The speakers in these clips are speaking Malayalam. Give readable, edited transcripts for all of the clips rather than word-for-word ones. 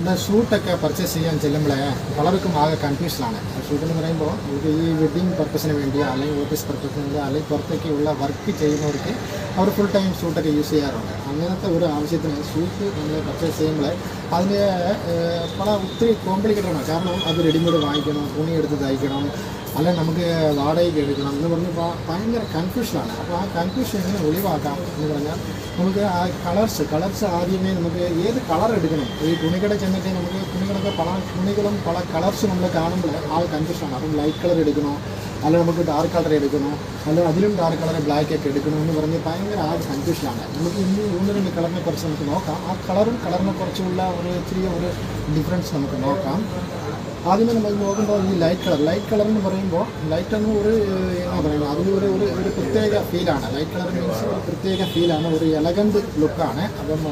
இந்த ഷൂട്ടൊക്കെ പർച്ചേസ് ചെയ്യാൻ ചെല്ലുമ്പോഴേ പലർക്കും ആകെ കൺഫ്യൂഷനാണ്. ഷൂട്ടെന്ന് പറയുമ്പോൾ നമുക്ക് ഈ വെഡ്ഡിങ് പർപ്പസിന് വേണ്ടിയോ അല്ലെങ്കിൽ ഓഫീസ് പർപ്പസിന് വേണ്ടിയോ അല്ലെങ്കിൽ പുറത്തേക്കുള്ള വർക്ക് ചെയ്യുന്നവർക്ക് അവർ ഫുൾ ടൈം ഷൂട്ടൊക്കെ യൂസ് ചെയ്യാറുണ്ട്. അങ്ങനത്തെ ഒരു ആവശ്യത്തിന് ഷൂട്ട് നമ്മൾ പർച്ചേസ് ചെയ്യുമ്പോൾ അതിന് ഒത്തിരി കോംപ്ലിക്കേറ്റഡാണ്. കാരണം അത് റെഡിമെയ്ഡ് വാങ്ങിക്കണം, തുണി എടുത്ത് തയ്ക്കണം, അല്ലെങ്കിൽ നമുക്ക് വാടകയ്ക്ക് എടുക്കണം എന്ന് പറഞ്ഞ് ഭയങ്കര കൺഫ്യൂഷനാണ്. അപ്പോൾ ആ കൺഫ്യൂഷൻ എങ്ങനെ ഒഴിവാക്കാം എന്ന് പറഞ്ഞാൽ നമുക്ക് ആ കളർസ് ആദ്യമേ നമുക്ക് ഏത് കളർ എടുക്കണം. ഈ തുണിക്കട ചെന്നിട്ട് നമുക്ക് തുണികളും പല കളർസ് നമ്മൾ കാണുമ്പോൾ ആ കൺഫ്യൂഷനാണ്. അപ്പം ലൈറ്റ് കളർ എടുക്കണോ, അല്ലെങ്കിൽ നമുക്ക് ഡാർക്ക് കളർ എടുക്കണോ, അല്ലെങ്കിൽ അതിലും ഡാർക്ക് കളർ ബ്ലാക്ക് ഒക്കെ എടുക്കണോ എന്ന് പറഞ്ഞ് ഭയങ്കര ആ കൺഫ്യൂഷനാണ്. നമുക്ക് ഇന്ന് 1-2 കളറിനെ കുറിച്ച് നമുക്ക് നോക്കാം. ആ കളറിനെ കുറിച്ചുള്ള ഒരു ചെറിയ ഒരു ഡിഫറൻസ് നമുക്ക് നോക്കാം. ആദ്യമേ നമ്മൾ നോക്കുമ്പോൾ ഈ ലൈറ്റ് കളർ എന്ന് പറയുമ്പോൾ ലൈറ്റ് എന്ന് എന്നാ പറയുന്നത്, അതിന് ഒരു പ്രത്യേക ഫീലാണ്. ലൈറ്റ് കളർ മീൻസ് ഒരു പ്രത്യേക ഫീലാണ്, ഒരു എലഗൻറ്റ് ലുക്കാണ്. അപ്പം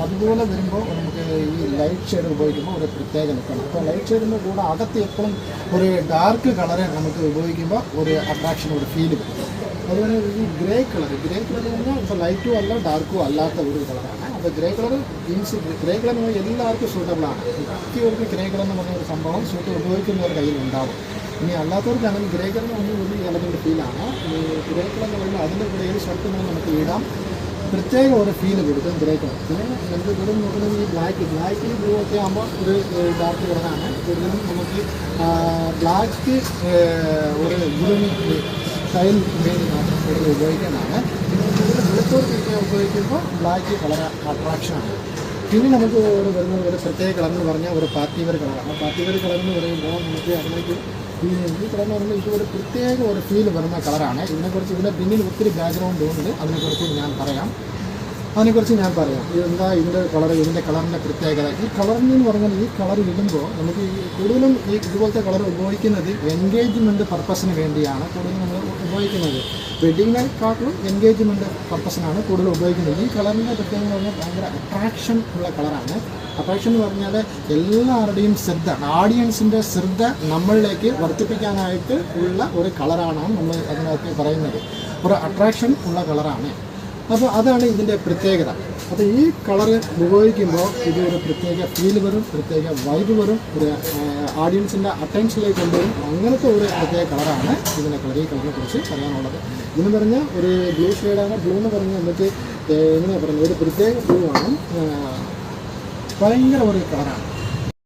അതുപോലെ വരുമ്പോൾ നമുക്ക് ഈ ലൈറ്റ് ഷെയ്ഡ് ഉപയോഗിക്കുമ്പോൾ ഒരു പ്രത്യേക ലുക്കാണ്. അപ്പോൾ ലൈറ്റ് ഷെയ്ഡിൻ്റെ കൂടെ അകത്ത് എപ്പോഴും ഒരു ഡാർക്ക് കളറ് നമുക്ക് ഉപയോഗിക്കുമ്പോൾ ഒരു അട്രാക്ഷൻ, ഒരു ഫീല് വരും. അതുപോലെ ഈ ഗ്രേ കളർ എന്ന് പറഞ്ഞാൽ ഇപ്പോൾ ലൈറ്റും അല്ല ഡാർക്കും അല്ലാത്ത ഒരു കളറാണ്. അപ്പോൾ ഗ്രേ കളർ എന്ന് പറഞ്ഞാൽ എല്ലാവർക്കും സൂട്ടബിളാണ്. മിക്കവർക്ക് ഗ്രേ കളർ എന്ന് പറഞ്ഞ ഒരു സംഭവം സൂട്ട് ഉപയോഗിക്കുന്നവർ കയ്യിലുണ്ടാവും. ഇനി അല്ലാത്തവർക്കാണെങ്കിൽ ഗ്രേ കളർ എന്ന് പറഞ്ഞാൽ ഒരു എലഗൻറ്റ് ഫീലാണ്. ഈ ഗ്രേ കളർ എന്ന് പറയുമ്പോൾ അതിൻ്റെ കൂടെ ഏത് ഷർട്ടിനും നമുക്ക് ഇടാം, പ്രത്യേക ഒരു ഫീല് കൊടുക്കും ഗ്രേ കളർ. പിന്നെ നമുക്ക് കൂടുതലും നോക്കുന്നത് ഈ ബ്ലാക്കിൽ ബ്ലൂ ഒക്കെ ആകുമ്പോൾ ഒരു ഡാർക്ക് കളറാണ്. കൂടുതലും നമുക്ക് ബ്ലാക്ക് ഒരു ഗ്രീൻ സ്റ്റൈൽ ഗ്രീൻ കൂടുതൽ ഉപയോഗിക്കുന്നതാണ്. പിന്നെ കൂടുതൽ വെളുത്തോർക്കൊക്കെ ഉപയോഗിക്കുമ്പോൾ ബ്ലാക്ക് കളർ അട്രാക്ഷനാണ്. പിന്നെ നമുക്ക് വരുന്നത് ഒരു പ്രത്യേക കളർ എന്ന് പറഞ്ഞാൽ ഒരു പാർട്ടി വെയർ കളറാണ്. പാർട്ടി വെയർ കളർ എന്ന് പറയുമ്പോൾ നമുക്ക് അതിലേക്ക് ഈ കളർ എന്ന് പറയുമ്പോൾ ഇത് ഒരു പ്രത്യേക ഒരു ഫീൽ വരുന്ന കളറാണ്. ഇതിനെക്കുറിച്ച് ഇതിൻ്റെ പിന്നിൽ ഒത്തിരി ബാക്ക്ഗ്രൗണ്ട് ഉണ്ട്. അതിനെക്കുറിച്ച് ഞാൻ പറയാം. ഇതെന്താ ഇതിൻ്റെ കളറിൻ്റെ പ്രത്യേകത. ഈ കളറിന് പറഞ്ഞാൽ ഈ കളർ ഇടുമ്പോൾ നമുക്ക് കൂടുതലും ഈ ഇതുപോലത്തെ കളർ ഉപയോഗിക്കുന്നത് എൻഗേജ്മെൻറ്റ് പർപ്പസിന് വേണ്ടിയാണ് കൂടുതലും നമ്മൾ ഉപയോഗിക്കുന്നത്. വെഡ്ഡിങ്ങിനെക്കാട്ടിലും എൻഗേജ്മെൻറ്റ് പർപ്പസിനാണ് കൂടുതൽ ഉപയോഗിക്കുന്നത്. ഈ കളറിൻ്റെ പ്രത്യേകത എന്ന് പറഞ്ഞാൽ ഭയങ്കര അട്രാക്ഷൻ ഉള്ള കളറാണ്. അട്രാക്ഷൻ എന്ന് പറഞ്ഞാൽ എല്ലാവരുടെയും ശ്രദ്ധ, ഓഡിയൻസിൻ്റെ ശ്രദ്ധ നമ്മളിലേക്ക് വർദ്ധിപ്പിക്കാനായിട്ട് ഉള്ള ഒരു കളറാണ് നമ്മൾ അതിനകത്ത് പറയുന്നത്. ഒരു അട്രാക്ഷൻ ഉള്ള കളറാണ്. അപ്പോൾ അതാണ് ഇതിൻ്റെ പ്രത്യേകത. അപ്പോൾ ഈ കളർ ഉപയോഗിക്കുമ്പോൾ ഇത് ഒരു പ്രത്യേക ഫീൽ വരും, പ്രത്യേക വൈബ് വരും, ഒരു ഓഡിയൻസിൻ്റെ അറ്റൻഷനിലേക്ക് കൊണ്ടുവരും. അങ്ങനത്തെ ഒരു പ്രത്യേക കളറാണ് ഇതിൻ്റെ കളർ. ഈ കളറിനെ കുറിച്ച് പറയാനുള്ളത് ഇതെന്ന് പറഞ്ഞാൽ ഒരു ബ്ലൂ ഷെയ്ഡാണ്. ബ്ലൂ എന്ന് പറഞ്ഞാൽ നമുക്ക് എങ്ങനെയാണ് പറയുന്നത്, ഒരു പ്രത്യേക ബ്ലൂ ആണ്, ഭയങ്കര ഒരു കളറാണ്.